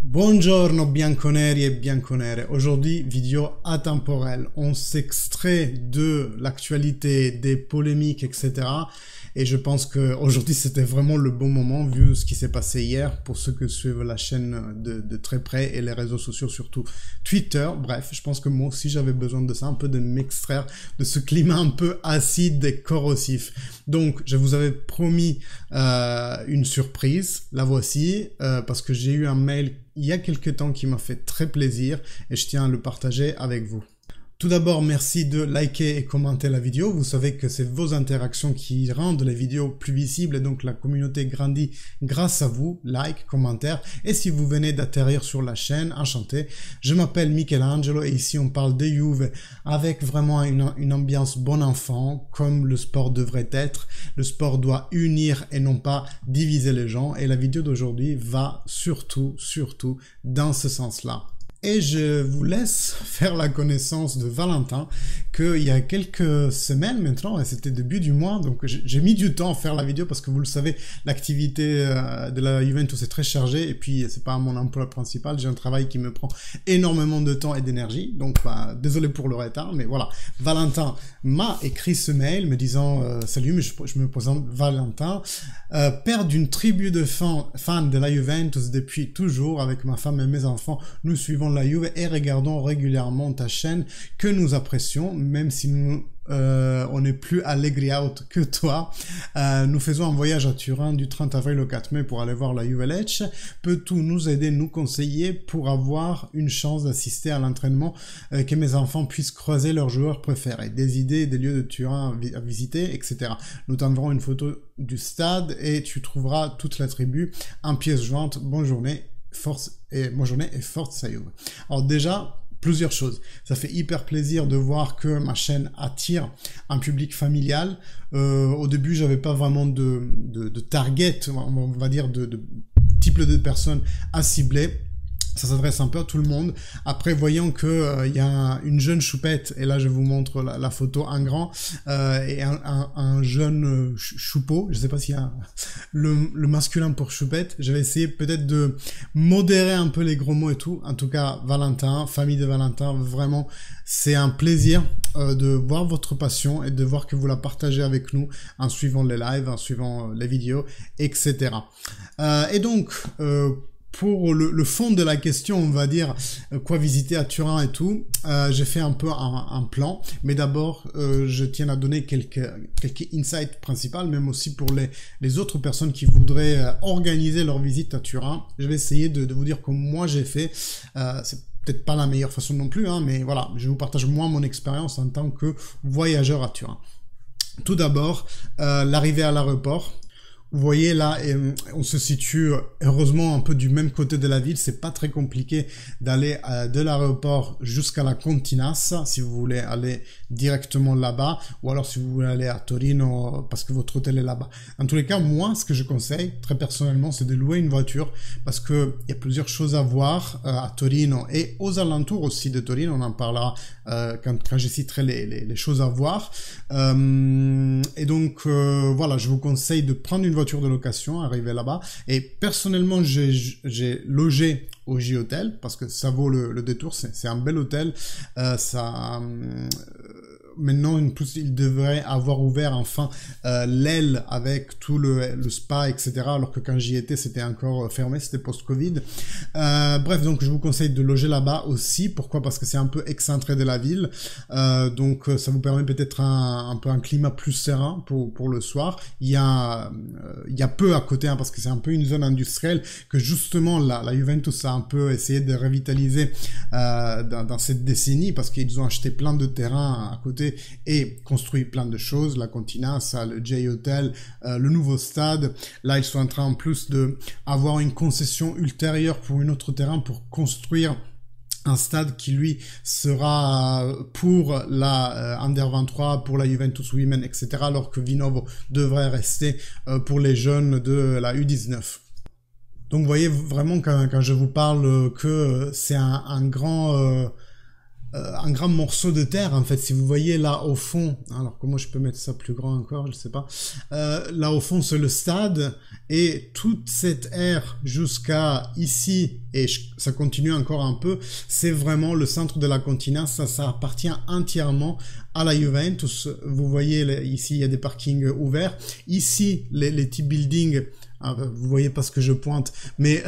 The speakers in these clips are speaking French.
Buongiorno bianconeri et bianconere. Aujourd'hui, vidéo atemporelle. On s'extrait de l'actualité, des polémiques, etc. Et je pense qu'aujourd'hui, c'était vraiment le bon moment vu ce qui s'est passé hier pour ceux qui suivent la chaîne de très près et les réseaux sociaux, surtout Twitter. Bref, je pense que moi aussi, j'avais besoin de ça, un peu de m'extraire de ce climat un peu acide et corrosif. Donc, je vous avais promis une surprise. La voici, parce que j'ai eu un mail il y a quelques temps qui m'a fait très plaisir et je tiens à le partager avec vous. Tout d'abord, merci de liker et commenter la vidéo. Vous savez que c'est vos interactions qui rendent les vidéos plus visibles et donc la communauté grandit grâce à vous. Like, commentaire. Et si vous venez d'atterrir sur la chaîne, enchanté. Je m'appelle Michelangelo et ici on parle de Juve avec vraiment une ambiance bon enfant comme le sport devrait être. Le sport doit unir et non pas diviser les gens et la vidéo d'aujourd'hui va surtout dans ce sens-là. Et je vous laisse faire la connaissance de Valentin, qu'il y a quelques semaines maintenant, et c'était début du mois, donc j'ai mis du temps à faire la vidéo parce que vous le savez, l'activité de la Juventus est très chargée, et puis c'est pas mon emploi principal, j'ai un travail qui me prend énormément de temps et d'énergie, donc désolé pour le retard, mais voilà. Valentin m'a écrit ce mail me disant salut, mais je me présente Valentin, père d'une tribu de fans de la Juventus depuis toujours, avec ma femme et mes enfants, nous suivons la Juve et regardons régulièrement ta chaîne que nous apprécions, même si on est plus Allegri out que toi. Nous faisons un voyage à Turin du 30 avril au 4 mai pour aller voir la Juve Lecce. Peux-tu nous aider, nous conseiller pour avoir une chance d'assister à l'entraînement, que mes enfants puissent croiser leurs joueurs préférés, des idées, des lieux de Turin à visiter, etc. Nous t'enverrons une photo du stade et tu trouveras toute la tribu en pièce jointe. Bonne journée. Bonne journée et force Juve. Alors déjà, plusieurs choses. Ça fait hyper plaisir de voir que ma chaîne attire un public familial. Au début, j'avais pas vraiment de target, on va dire de type de personnes à cibler. Ça s'adresse un peu à tout le monde. Après, voyant que y a une jeune choupette, et là je vous montre la photo en grand, et un jeune choupeau, je sais pas s'il y a le masculin pour choupette, je vais essayer peut-être de modérer un peu les gros mots et tout. En tout cas, Valentin, famille de Valentin, vraiment, c'est un plaisir de voir votre passion et de voir que vous la partagez avec nous en suivant les lives, en suivant les vidéos, etc. Et donc, pour le fond de la question, on va dire quoi visiter à Turin et tout, j'ai fait un peu un plan, mais d'abord je tiens à donner quelques insights principaux, même aussi pour les autres personnes qui voudraient organiser leur visite à Turin. Je vais essayer de vous dire comme moi j'ai fait, c'est peut-être pas la meilleure façon non plus, hein, mais voilà, je vous partage moi mon expérience en tant que voyageur à Turin. Tout d'abord, l'arrivée à l'aéroport. Vous voyez là, on se situe heureusement un peu du même côté de la ville. C'est pas très compliqué d'aller de l'aéroport jusqu'à la Continas si vous voulez aller directement là-bas, ou alors si vous voulez aller à Torino parce que votre hôtel est là-bas. En tous les cas, moi, ce que je conseille très personnellement, c'est de louer une voiture parce que il y a plusieurs choses à voir à Torino et aux alentours aussi de Torino. On en parlera quand je citerai les choses à voir. Et donc voilà, je vous conseille de prendre une voiture de location, arriver là-bas. Et personnellement, j'ai logé au J-Hotel parce que ça vaut le détour. C'est un bel hôtel. Maintenant, en plus, il devrait avoir ouvert enfin l'aile avec tout le spa, etc. Alors que quand j'y étais, c'était encore fermé, c'était post-Covid. Bref, donc je vous conseille de loger là-bas aussi. Pourquoi? Parce que c'est un peu excentré de la ville. Donc ça vous permet peut-être un peu un climat plus serein pour le soir. Il y a peu à côté, hein, parce que c'est un peu une zone industrielle que justement la Juventus a un peu essayé de revitaliser dans cette décennie parce qu'ils ont acheté plein de terrains à côté et construit plein de choses, la Continas, le J-Hotel, le nouveau stade. Là, ils sont en train en plus de avoir une concession ultérieure pour un autre terrain pour construire un stade qui lui sera pour la Under 23, pour la Juventus Women, etc. alors que Vinovo devrait rester pour les jeunes de la U19. Donc vous voyez vraiment quand je vous parle que c'est un grand un grand morceau de terre, en fait. Si vous voyez là au fond, alors comment je peux mettre ça plus grand encore, je sais pas. Là au fond, c'est le stade, et toute cette aire jusqu'à ici, et ça continue encore un peu, c'est vraiment le centre de la continent. Ça appartient entièrement à la Juventus. Vous voyez ici, il y a des parkings ouverts. Ici, les petits buildings. Vous voyez pas ce que je pointe, mais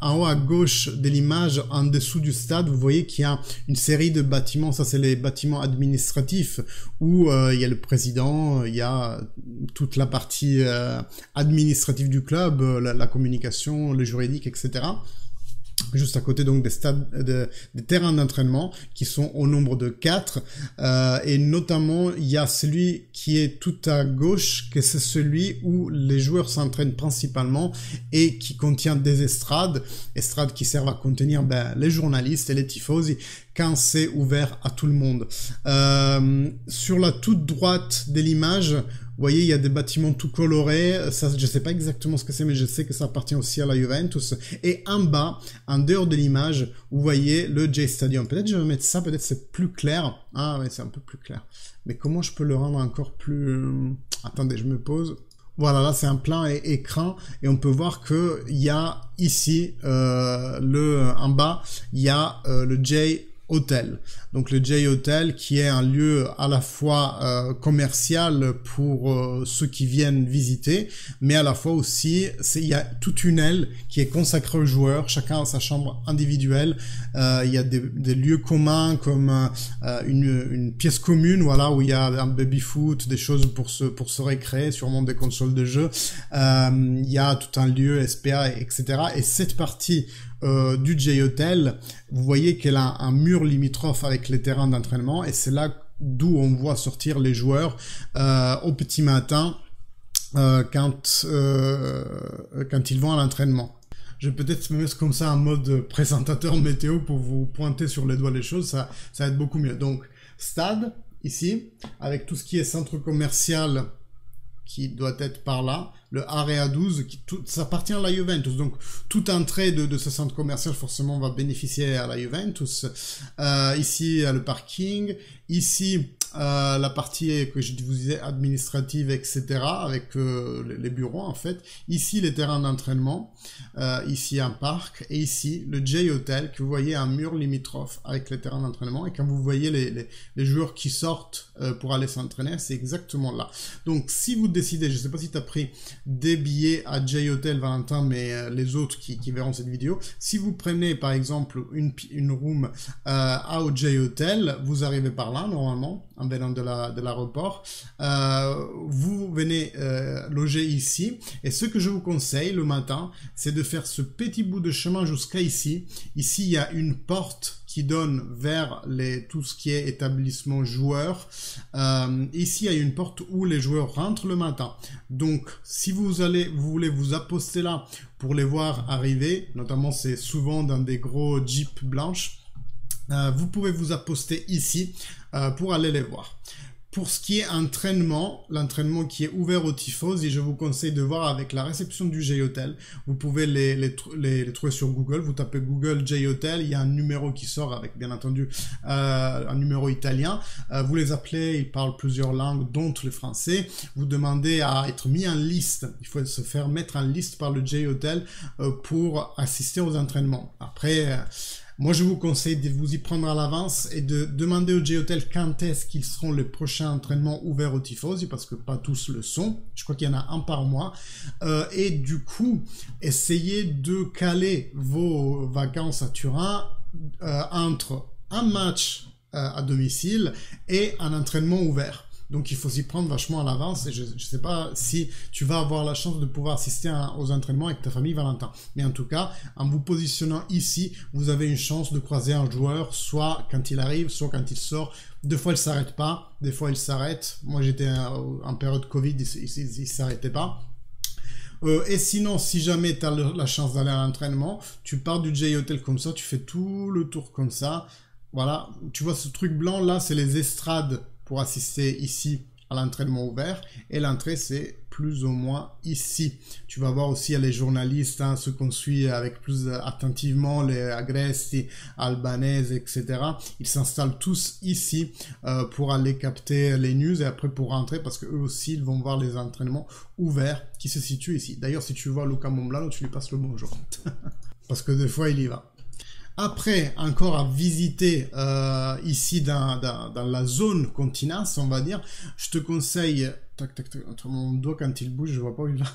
en haut à gauche de l'image, en dessous du stade, vous voyez qu'il y a une série de bâtiments. Ça, c'est les bâtiments administratifs où il y a le président, il y a toute la partie administrative du club, la communication, le juridique, etc. Juste à côté donc des stades, des terrains d'entraînement qui sont au nombre de 4, et notamment il y a celui qui est tout à gauche, que c'est celui où les joueurs s'entraînent principalement et qui contient des estrades qui servent à contenir les journalistes et les tifosi quand c'est ouvert à tout le monde. Sur la toute droite de l'image, vous voyez, il y a des bâtiments tout colorés. Ça, je sais pas exactement ce que c'est, mais je sais que ça appartient aussi à la Juventus. Et en bas, en dehors de l'image, vous voyez le J Stadium. Peut-être je vais mettre ça, peut-être c'est plus clair. Ah ouais, c'est un peu plus clair. Mais comment je peux le rendre encore plus... Attendez, je me pose. Voilà, là c'est un plan écran, et on peut voir que il y a ici, en bas, il y a le J Hotel. Donc le J Hotel qui est un lieu à la fois commercial pour ceux qui viennent visiter, mais à la fois aussi il y a toute une aile qui est consacrée aux joueurs, chacun a sa chambre individuelle. Il y a des lieux communs comme une pièce commune, voilà, où il y a un baby foot, des choses pour se récréer, sûrement des consoles de jeu. Il y a tout un lieu SPA, etc. Et cette partie du J Hotel, vous voyez qu'elle a un mur limitrophe avec les terrains d'entraînement, et c'est là d'où on voit sortir les joueurs au petit matin quand ils vont à l'entraînement. Je vais peut-être me mettre comme ça en mode présentateur météo pour vous pointer sur les doigts les choses, ça va être beaucoup mieux. Donc stade ici, avec tout ce qui est centre commercial qui doit être par là, le Area 12, ça appartient à la Juventus, donc toute entrée de ce centre commercial forcément va bénéficier à la Juventus. Ici, le parking, ici, la partie que je vous disais administrative, etc., avec les bureaux en fait, ici les terrains d'entraînement, ici un parc, et ici le J Hotel, que vous voyez un mur limitrophe avec les terrains d'entraînement, et quand vous voyez les joueurs qui sortent pour aller s'entraîner, c'est exactement là. Donc si vous décidez, je sais pas si tu as pris des billets à J Hotel Valentin, mais les autres qui verront cette vidéo, si vous prenez par exemple une room au J Hotel, vous arrivez par là normalement, en venant de l'aéroport, vous venez loger ici, et ce que je vous conseille le matin, c'est de faire ce petit bout de chemin jusqu'à ici. Ici il y a une porte qui donne vers tout ce qui est établissement joueur. Ici, il y a une porte où les joueurs rentrent le matin. Donc, si vous voulez vous apposter là pour les voir arriver, notamment c'est souvent dans des gros jeeps blanches, vous pouvez vous apposter ici pour aller les voir. Pour ce qui est entraînement, l'entraînement qui est ouvert aux tifosi, je vous conseille de voir avec la réception du J Hotel. Vous pouvez les trouver sur Google. Vous tapez Google J Hotel, il y a un numéro qui sort avec, bien entendu, un numéro italien. Vous les appelez, ils parlent plusieurs langues, dont le français. Vous demandez à être mis en liste. Il faut se faire mettre en liste par le J Hotel pour assister aux entraînements. Après... moi, je vous conseille de vous y prendre à l'avance et de demander au J Hotel quand est-ce qu'ils seront les prochains entraînements ouverts aux tifosi, parce que pas tous le sont. Je crois qu'il y en a un par mois. Et du coup, essayez de caler vos vacances à Turin entre un match à domicile et un entraînement ouvert. Donc il faut s'y prendre vachement à l'avance, et je ne sais pas si tu vas avoir la chance de pouvoir assister aux entraînements avec ta famille Valentin. Mais en tout cas, en vous positionnant ici, vous avez une chance de croiser un joueur, soit quand il arrive, soit quand il sort. Des fois il ne s'arrête pas, des fois il s'arrête. Moi j'étais en période Covid, il ne s'arrêtait pas. Et sinon, si jamais tu as la chance d'aller à l'entraînement, tu pars du J Hotel comme ça, tu fais tout le tour comme ça. Voilà, tu vois ce truc blanc là, c'est les estrades pour assister ici à l'entraînement ouvert, et l'entrée c'est plus ou moins ici. Tu vas voir aussi les journalistes, hein, ceux qu'on suit avec plus attentivement, les Agresti, Albanese, etc. Ils s'installent tous ici pour aller capter les news et après pour rentrer parce qu'eux aussi ils vont voir les entraînements ouverts qui se situent ici. D'ailleurs si tu vois Luca Monblano, tu lui passes le bonjour parce que des fois il y va. Après, encore à visiter ici dans la zone Continas, on va dire, je te conseille, mon doigt quand il bouge, je vois pas où il va,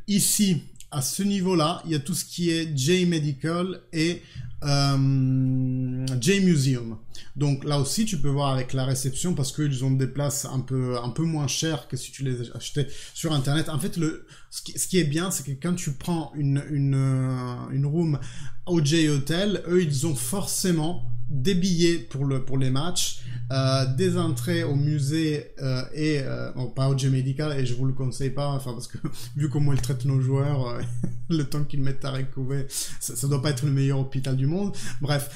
ici, à ce niveau-là, il y a tout ce qui est J Medical et J Museum. Donc là aussi, tu peux voir avec la réception parce qu'ils ont des places un peu moins chères que si tu les achetais sur Internet. En fait, ce qui est bien, c'est que quand tu prends une room au J Hotel, eux, ils ont forcément des billets pour les matchs, des entrées au musée bon, pas au J Medical, et je vous le conseille pas, enfin parce que vu comment ils traitent nos joueurs, le temps qu'ils mettent à recouvrir, ça doit pas être le meilleur hôpital du monde. Bref,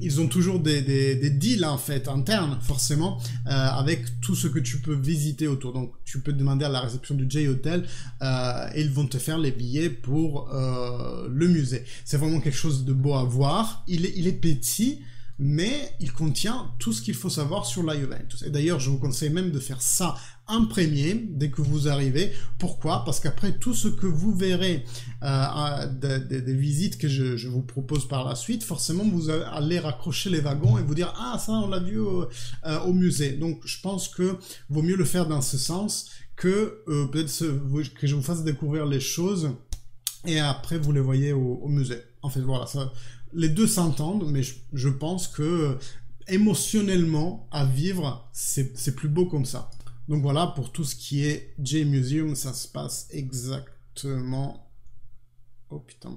ils ont toujours des deals en fait internes forcément avec tout ce que tu peux visiter autour. Donc tu peux demander à la réception du J Hotel et ils vont te faire les billets pour le musée. C'est vraiment quelque chose de beau à voir. Il est petit, mais il contient tout ce qu'il faut savoir sur la Juventus. Et d'ailleurs, je vous conseille même de faire ça en premier, dès que vous arrivez. Pourquoi? Parce qu'après, tout ce que vous verrez des visites que je vous propose par la suite, forcément, vous allez raccrocher les wagons et vous dire « Ah, ça, on l'a vu au musée ». Donc, je pense que vaut mieux le faire dans ce sens que peut-être que je vous fasse découvrir les choses et après, vous les voyez au musée. En fait, voilà, ça... Les deux s'entendent, mais je pense que émotionnellement, à vivre, c'est plus beau comme ça. Donc voilà, pour tout ce qui est J Museum, ça se passe exactement... Oh putain,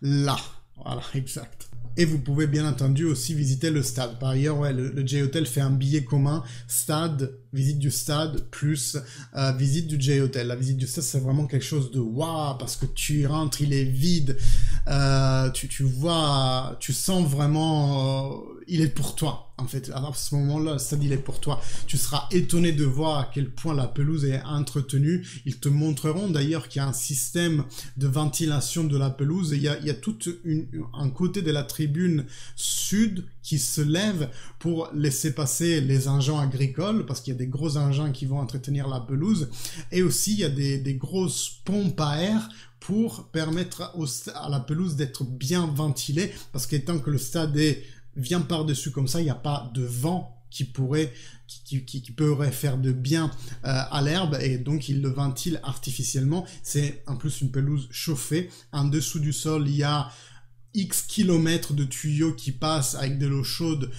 là. Voilà, exact. Et vous pouvez bien entendu aussi visiter le stade. Par ailleurs, ouais, le J Hotel fait un billet commun, stade, visite du stade, plus visite du J Hotel. La visite du stade, c'est vraiment quelque chose de waouh, parce que tu y rentres, il est vide, tu vois, tu sens vraiment, il est pour toi. En fait, à ce moment-là, le stade, il est pour toi. Tu seras étonné de voir à quel point la pelouse est entretenue. Ils te montreront d'ailleurs qu'il y a un système de ventilation de la pelouse. Et il y a tout un côté de la tribune sud qui se lève pour laisser passer les engins agricoles, parce qu'il y a des gros engins qui vont entretenir la pelouse. Et aussi, il y a des grosses pompes à air pour permettre à la pelouse d'être bien ventilée, parce qu'étant que le stade vient par-dessus comme ça, il n'y a pas de vent qui pourrait faire de bien à l'herbe, et donc il le ventile artificiellement. C'est en plus une pelouse chauffée. En dessous du sol, il y a X kilomètres de tuyaux qui passent avec de l'eau chaude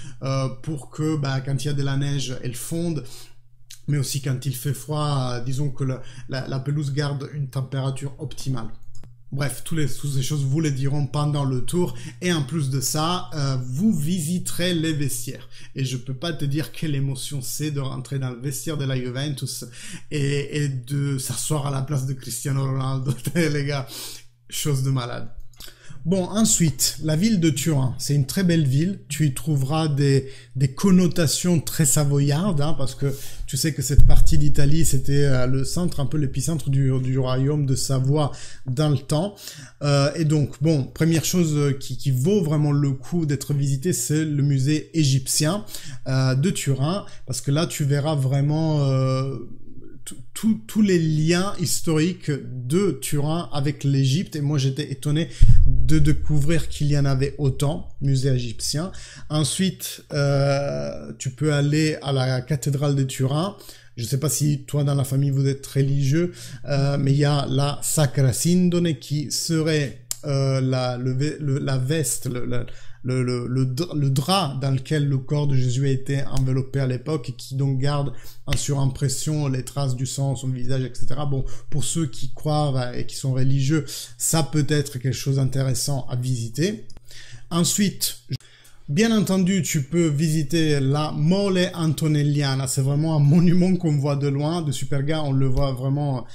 pour que quand il y a de la neige, elle fonde. Mais aussi quand il fait froid, disons que la pelouse garde une température optimale. Bref, toutes ces choses vous les diront pendant le tour. Et en plus de ça, vous visiterez les vestiaires. Et je peux pas te dire quelle émotion c'est de rentrer dans le vestiaire de la Juventus et de s'asseoir à la place de Cristiano Ronaldo. Les gars, chose de malade. Bon, ensuite, la ville de Turin, c'est une très belle ville. Tu y trouveras des connotations très savoyardes, hein, parce que tu sais que cette partie d'Italie, c'était le centre, un peu l'épicentre du royaume de Savoie dans le temps. Et donc, bon, première chose qui vaut vraiment le coup d'être visité, c'est le musée égyptien de Turin, parce que là, tu verras vraiment... tous les liens historiques de Turin avec l'Égypte, et moi j'étais étonné de découvrir qu'il y en avait autant, musée égyptien. Ensuite, tu peux aller à la cathédrale de Turin. Je ne sais pas si toi dans la famille vous êtes religieux, mais il y a la Sacra Sindone qui serait la veste, le drap dans lequel le corps de Jésus a été enveloppé à l'époque et qui donc garde en surimpression les traces du sang, son visage, etc. Bon, pour ceux qui croient et qui sont religieux, ça peut être quelque chose d'intéressant à visiter. Ensuite, bien entendu, tu peux visiter la Mole Antonelliana. C'est vraiment un monument qu'on voit de loin. De Superga, on le voit vraiment...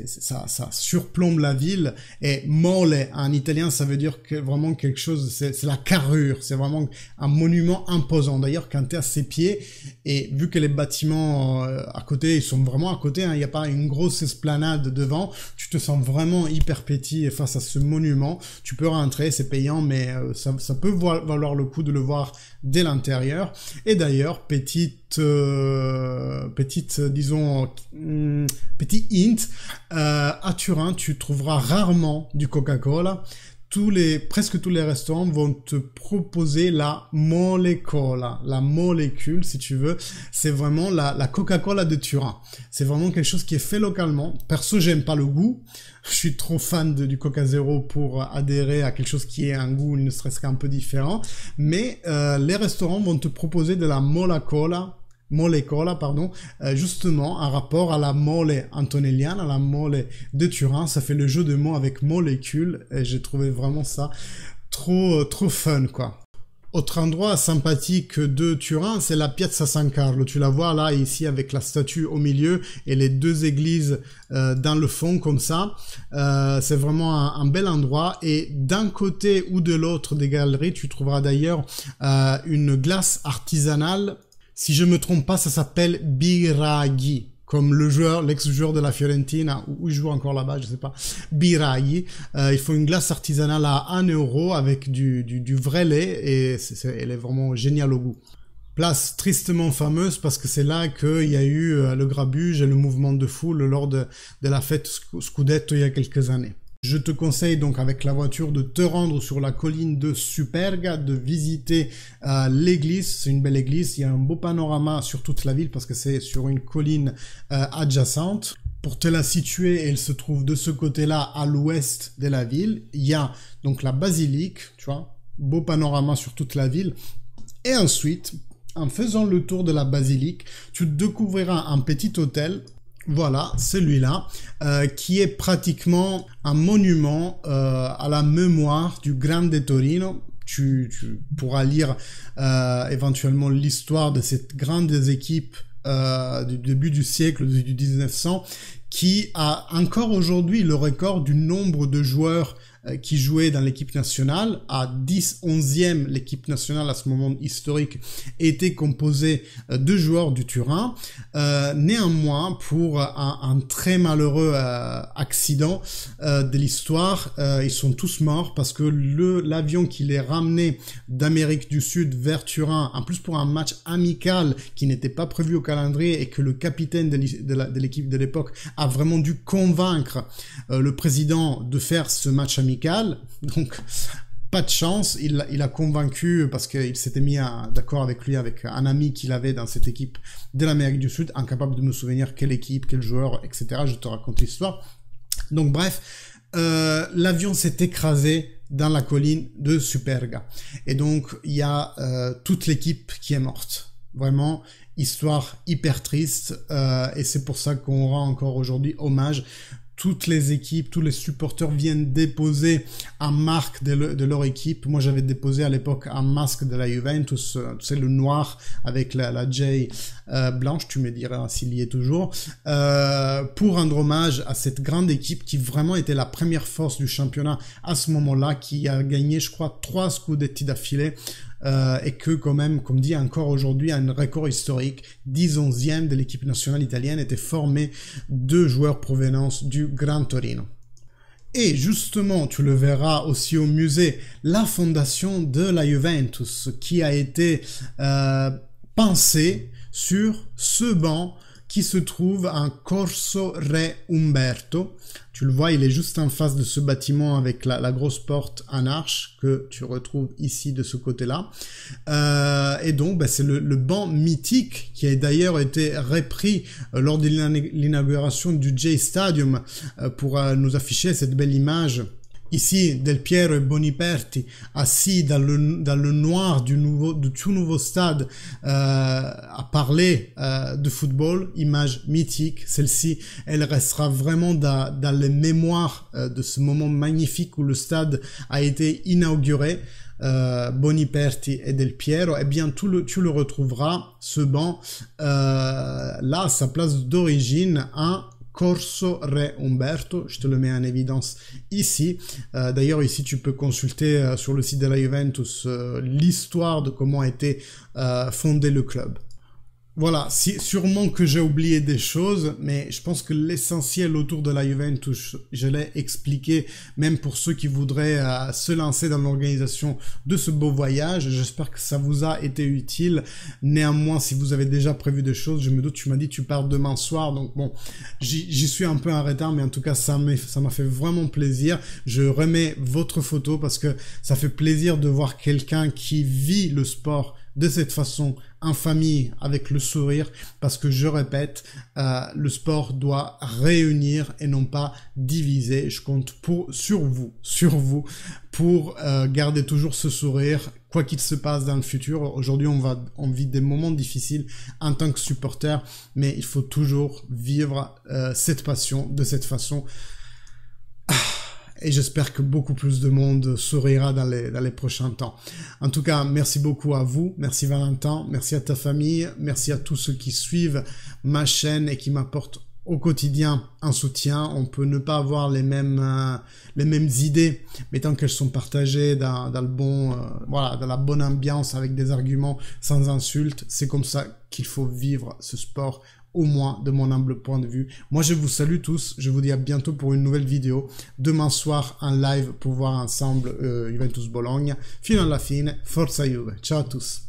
ça surplombe la ville. Et mole en italien, ça veut dire que vraiment quelque chose, c'est la carrure, c'est vraiment un monument imposant. D'ailleurs, quand tu es à ses pieds, et vu que les bâtiments à côté, ils sont vraiment à côté, hein, il n'y a pas une grosse esplanade devant, tu te sens vraiment hyper petit face à ce monument. Tu peux rentrer, c'est payant, mais ça peut valoir le coup de le voir dès l'intérieur. Et d'ailleurs, disons, petit hint, à Turin, tu trouveras rarement du Coca-Cola. Presque tous les restaurants vont te proposer la molecola, la molécule, si tu veux. C'est vraiment la Coca-Cola de Turin. C'est vraiment quelque chose qui est fait localement. Perso, j'aime pas le goût. Je suis trop fan du Coca Zero pour adhérer à quelque chose qui ait un goût, ne serait-ce qu'un peu différent. Mais les restaurants vont te proposer de la molecola, justement, un rapport à la mole antonelliana, à la mole de Turin. Ça fait le jeu de mots avec molécule, et j'ai trouvé vraiment ça trop fun, quoi. Autre endroit sympathique de Turin, c'est la Piazza San Carlo. Tu la vois là, ici, avec la statue au milieu et les deux églises dans le fond, comme ça. C'est vraiment un bel endroit. Et d'un côté ou de l'autre des galeries, tu trouveras d'ailleurs une glace artisanale. Si je me trompe pas, ça s'appelle Biraghi, comme l'ex-joueur de la Fiorentina, où il joue encore là-bas, je sais pas. Biraghi. Il faut une glace artisanale à 1 € avec du vrai lait, et elle est vraiment géniale au goût. Place tristement fameuse parce que c'est là qu'il y a eu le grabuge et le mouvement de foule lors de la fête Scudetto il y a quelques années. Je te conseille donc avec la voiture de te rendre sur la colline de Superga, de visiter l'église. C'est une belle église, il y a un beau panorama sur toute la ville parce que c'est sur une colline adjacente. Pour te la situer, elle se trouve de ce côté-là à l'ouest de la ville. Il y a donc la basilique, tu vois, beau panorama sur toute la ville. Et ensuite, en faisant le tour de la basilique, tu découvriras un petit hôtel. Voilà, celui-là, qui est pratiquement un monument à la mémoire du Grande Torino. Tu pourras lire éventuellement l'histoire de cette grande équipe du début du siècle, du 1900, qui a encore aujourd'hui le record du nombre de joueurs qui jouaient dans l'équipe nationale. À 11e, l'équipe nationale à ce moment historique était composée de joueurs du Turin. Néanmoins, pour un très malheureux accident de l'histoire, ils sont tous morts parce que l'avion qui les ramenait d'Amérique du Sud vers Turin, en plus pour un match amical qui n'était pas prévu au calendrier et que le capitaine de l'équipe de l'époque a vraiment dû convaincre le président de faire ce match amical. Donc, pas de chance, il a convaincu, parce qu'il s'était mis d'accord avec lui, avec un ami qu'il avait dans cette équipe de l'Amérique du Sud, incapable de me souvenir quelle équipe, quel joueur, etc. Je te raconte l'histoire. Donc bref, l'avion s'est écrasé dans la colline de Superga. Et donc, il y a toute l'équipe qui est morte. Vraiment, histoire hyper triste, et c'est pour ça qu'on rend encore aujourd'hui hommage. Toutes les équipes, tous les supporters viennent déposer un marque de leur équipe. Moi, j'avais déposé à l'époque un masque de la Juventus, tu sais, le noir avec la J blanche, tu me diras s'il y est toujours, pour rendre hommage à cette grande équipe qui vraiment était la première force du championnat à ce moment-là, qui a gagné, je crois, 3 scudetti d'affilée. Et que quand même, comme dit encore aujourd'hui, un record historique, 11e de l'équipe nationale italienne était formé de joueurs provenance du Gran Torino. Et justement, tu le verras aussi au musée, la fondation de la Juventus qui a été pensée sur ce banc qui se trouve en Corso Re Umberto. Tu le vois, il est juste en face de ce bâtiment avec la grosse porte en arche que tu retrouves ici de ce côté-là. Et donc, c'est le banc mythique qui a d'ailleurs été repris lors de l'inauguration du J Stadium pour nous afficher cette belle image. Ici, Del Piero et Boniperti, assis dans le noir du tout nouveau stade, à parler de football, image mythique. Celle-ci, elle restera vraiment dans les mémoires de ce moment magnifique où le stade a été inauguré. Boniperti et Del Piero, eh bien tu le retrouveras, ce banc, là, sa place d'origine, en Corso Re Umberto, je te le mets en évidence ici. D'ailleurs ici tu peux consulter sur le site de la Juventus l'histoire de comment a été fondé le club. Voilà, sûrement que j'ai oublié des choses, mais je pense que l'essentiel autour de la Juventus, je l'ai expliqué, même pour ceux qui voudraient se lancer dans l'organisation de ce beau voyage. J'espère que ça vous a été utile. Néanmoins, si vous avez déjà prévu des choses, je me doute, tu m'as dit tu pars demain soir, donc bon, j'y suis un peu en retard, mais en tout cas, ça m'a fait vraiment plaisir. Je remets votre photo parce que ça fait plaisir de voir quelqu'un qui vit le sport de cette façon, en famille, avec le sourire, parce que je répète, le sport doit réunir et non pas diviser. Je compte sur vous, pour garder toujours ce sourire, quoi qu'il se passe dans le futur. Aujourd'hui, on vit des moments difficiles en tant que supporter, mais il faut toujours vivre cette passion de cette façon. Et j'espère que beaucoup plus de monde sourira dans les prochains temps. En tout cas, merci beaucoup à vous, merci Valentin, merci à ta famille, merci à tous ceux qui suivent ma chaîne et qui m'apportent au quotidien un soutien. On peut ne pas avoir les mêmes idées, mais tant qu'elles sont partagées dans le bon, voilà, dans la bonne ambiance, avec des arguments sans insultes, c'est comme ça qu'il faut vivre ce sport, au moins de mon humble point de vue. Moi, je vous salue tous. Je vous dis à bientôt pour une nouvelle vidéo. Demain soir, en live pour voir ensemble Juventus Bologne. Fino alla fine, forza Juve. Ciao à tous.